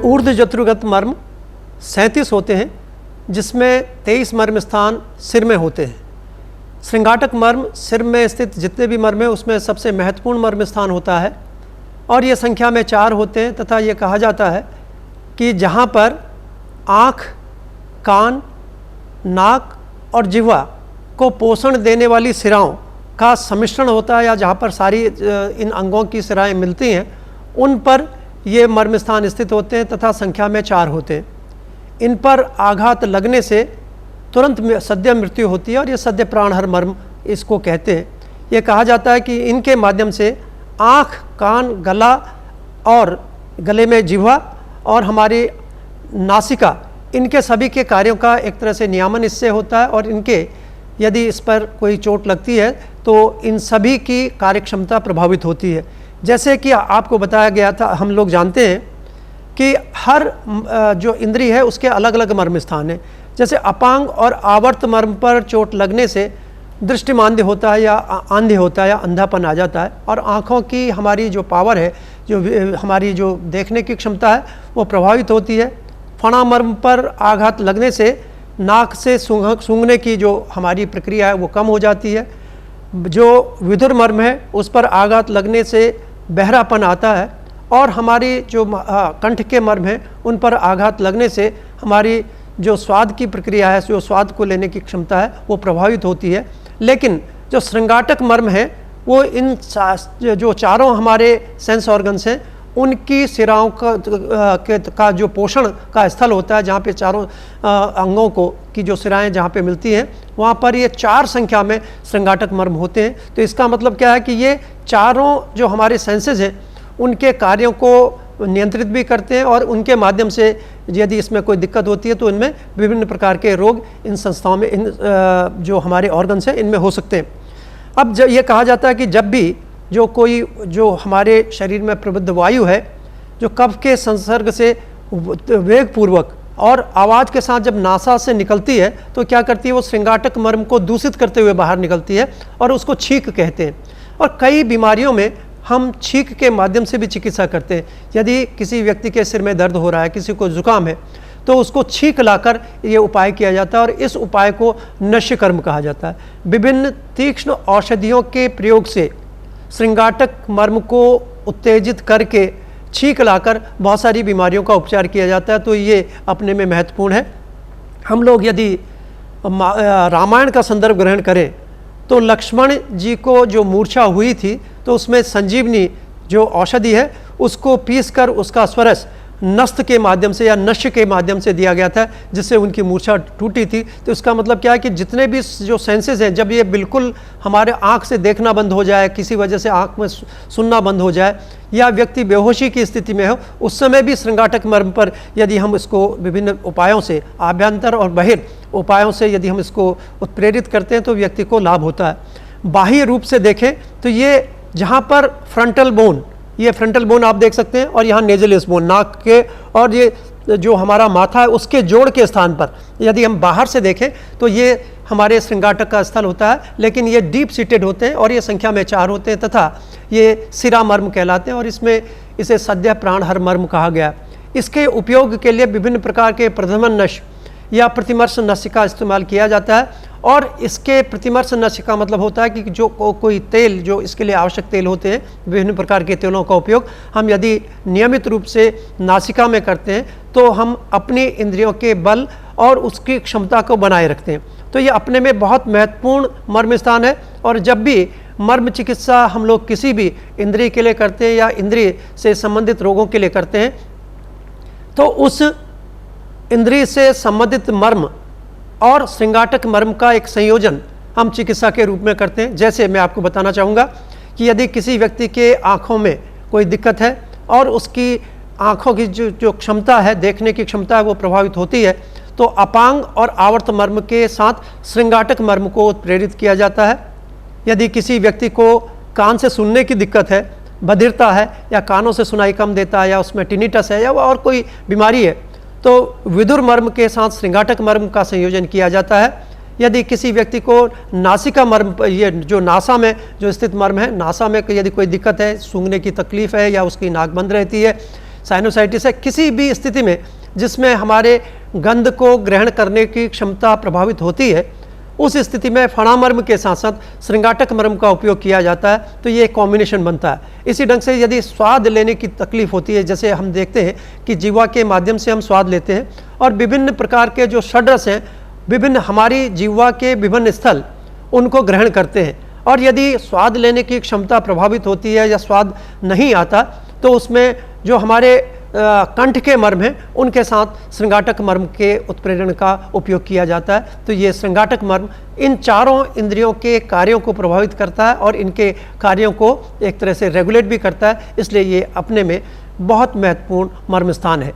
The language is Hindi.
ऊर्ध्व जत्रुगत मर्म 37 होते हैं, जिसमें 23 मर्म स्थान सिर में होते हैं। श्रृंगाटक मर्म सिर में स्थित जितने भी मर्म हैं उसमें सबसे महत्वपूर्ण मर्म स्थान होता है और ये संख्या में 4 होते हैं तथा ये कहा जाता है कि जहाँ पर आँख, कान, नाक और जिह्वा को पोषण देने वाली सिराओं का सम्मिश्रण होता है या जहाँ पर सारी इन अंगों की सिराएं मिलती हैं उन पर ये मर्म स्थान स्थित होते हैं तथा संख्या में 4 होते हैं। इन पर आघात लगने से तुरंत सद्य मृत्यु होती है और ये सद्य प्राणहर मर्म इसको कहते हैं। ये कहा जाता है कि इनके माध्यम से आँख, कान, गला और गले में जिह्वा और हमारी नासिका, इनके सभी के कार्यों का एक तरह से नियामन इससे होता है और इनके यदि इस पर कोई चोट लगती है तो इन सभी की कार्यक्षमता प्रभावित होती है। जैसे कि आपको बताया गया था, हम लोग जानते हैं कि हर जो इंद्रिय है उसके अलग अलग मर्म स्थान हैं। जैसे अपांग और आवर्त मर्म पर चोट लगने से दृष्टिमांद्य होता है या आंध्य होता है या अंधापन आ जाता है और आँखों की हमारी जो पावर है, जो हमारी जो देखने की क्षमता है वो प्रभावित होती है। फणा मर्म पर आघात लगने से नाक से सूंघने की जो हमारी प्रक्रिया है वो कम हो जाती है। जो विधुर मर्म है उस पर आघात लगने से बहरापन आता है और हमारी जो कंठ के मर्म हैं उन पर आघात लगने से हमारी जो स्वाद की प्रक्रिया है, जो स्वाद को लेने की क्षमता है वो प्रभावित होती है। लेकिन जो श्रृंगाटक मर्म है वो इन जो चारों हमारे सेंस ऑर्गन्स हैं उनकी सिराओं का जो पोषण का स्थल होता है, जहाँ पे चारों अंगों को की जो सिराएं जहाँ पे मिलती हैं वहाँ पर ये 4 संख्या में श्रृंगाटक मर्म होते हैं। तो इसका मतलब क्या है कि ये चारों जो हमारे सेंसेस हैं उनके कार्यों को नियंत्रित भी करते हैं और उनके माध्यम से यदि इसमें कोई दिक्कत होती है तो इनमें विभिन्न प्रकार के रोग इन संस्थाओं में, इन जो हमारे ऑर्गन्स हैं इनमें हो सकते हैं। अब जब ये कहा जाता है कि जब भी जो हमारे शरीर में प्रबुद्ध वायु है जो कफ के संसर्ग से वेगपूर्वक और आवाज़ के साथ जब नासा से निकलती है तो क्या करती है, वो श्रृंगाटक मर्म को दूषित करते हुए बाहर निकलती है और उसको छींक कहते हैं। और कई बीमारियों में हम छींक के माध्यम से भी चिकित्सा करते हैं। यदि किसी व्यक्ति के सिर में दर्द हो रहा है, किसी को जुकाम है, तो उसको छींक लाकर ये उपाय किया जाता है और इस उपाय को नश्य कर्म कहा जाता है। विभिन्न तीक्ष्ण औषधियों के प्रयोग से श्रृंगाटक मर्म को उत्तेजित करके छींक लाकर बहुत सारी बीमारियों का उपचार किया जाता है। तो ये अपने में महत्वपूर्ण है। हम लोग यदि रामायण का संदर्भ ग्रहण करें तो लक्ष्मण जी को जो मूर्छा हुई थी तो उसमें संजीवनी जो औषधि है उसको पीसकर उसका स्वरस नस्त के माध्यम से या नश्य के माध्यम से दिया गया था जिससे उनकी मूर्छा टूटी थी। तो इसका मतलब क्या है कि जितने भी जो सेंसेस हैं, जब ये बिल्कुल हमारे आँख से देखना बंद हो जाए, किसी वजह से आँख में सुनना बंद हो जाए या व्यक्ति बेहोशी की स्थिति में हो, उस समय भी श्रृंगाटक मर्म पर यदि हम इसको विभिन्न उपायों से, आभ्यंतर और बहिर उपायों से यदि हम इसको उत्प्रेरित करते हैं तो व्यक्ति को लाभ होता है। बाह्य रूप से देखें तो ये जहाँ पर फ्रंटल बोन, ये फ्रंटल बोन आप देख सकते हैं और यहाँ नेजलियस बोन नाक के और ये जो हमारा माथा है उसके जोड़ के स्थान पर यदि हम बाहर से देखें तो ये हमारे श्रृंगाटक का स्थल होता है। लेकिन ये डीप सीटेड होते हैं और ये संख्या में 4 होते हैं तथा ये सिरा मर्म कहलाते हैं और इसमें इसे सद्य प्राणहर मर्म कहा गया। इसके उपयोग के लिए विभिन्न प्रकार के प्रधमन नश या प्रतिमर्श नस्य का इस्तेमाल किया जाता है और इसके प्रतिमर्श नस्य का मतलब होता है कि जो कोई तेल, जो इसके लिए आवश्यक तेल होते हैं, विभिन्न प्रकार के तेलों का उपयोग हम यदि नियमित रूप से नासिका में करते हैं तो हम अपनी इंद्रियों के बल और उसकी क्षमता को बनाए रखते हैं। तो ये अपने में बहुत महत्वपूर्ण मर्म स्थान है और जब भी मर्म चिकित्सा हम लोग किसी भी इंद्रिय के लिए करते हैं या इंद्रिय से संबंधित रोगों के लिए करते हैं तो उस इंद्रिय से संबंधित मर्म और श्रृंगाटक मर्म का एक संयोजन हम चिकित्सा के रूप में करते हैं। जैसे मैं आपको बताना चाहूँगा कि यदि किसी व्यक्ति के आँखों में कोई दिक्कत है और उसकी आँखों की जो क्षमता है, देखने की क्षमता है, वो प्रभावित होती है तो अपांग और आवर्त मर्म के साथ श्रृंगाटक मर्म को प्रेरित किया जाता है। यदि किसी व्यक्ति को कान से सुनने की दिक्कत है, बधिरता है या कानों से सुनाई कम देता है या उसमें टिनिटस है या और कोई बीमारी है तो विधुर मर्म के साथ श्रृंगाटक मर्म का संयोजन किया जाता है। यदि किसी व्यक्ति को नासिका मर्म, ये जो नासा में जो स्थित मर्म है, नासा में यदि कोई दिक्कत है, सूंघने की तकलीफ है या उसकी नाक बंद रहती है साइनोसाइटिस है, किसी भी स्थिति में जिसमें हमारे गंध को ग्रहण करने की क्षमता प्रभावित होती है, उस स्थिति में फणामर्म के साथ साथ श्रृंगाटक मर्म का उपयोग किया जाता है। तो ये कॉम्बिनेशन बनता है। इसी ढंग से यदि स्वाद लेने की तकलीफ होती है, जैसे हम देखते हैं कि जीवा के माध्यम से हम स्वाद लेते हैं और विभिन्न प्रकार के जो षड्रस हैं, विभिन्न हमारी जीवा के विभिन्न स्थल उनको ग्रहण करते हैं, और यदि स्वाद लेने की क्षमता प्रभावित होती है या स्वाद नहीं आता, तो उसमें जो हमारे कंठ के मर्म हैं उनके साथ श्रृंगाटक मर्म के उत्प्रेरण का उपयोग किया जाता है। तो ये श्रृंगाटक मर्म इन चारों इंद्रियों के कार्यों को प्रभावित करता है और इनके कार्यों को एक तरह से रेगुलेट भी करता है, इसलिए ये अपने में बहुत महत्वपूर्ण मर्म स्थान है।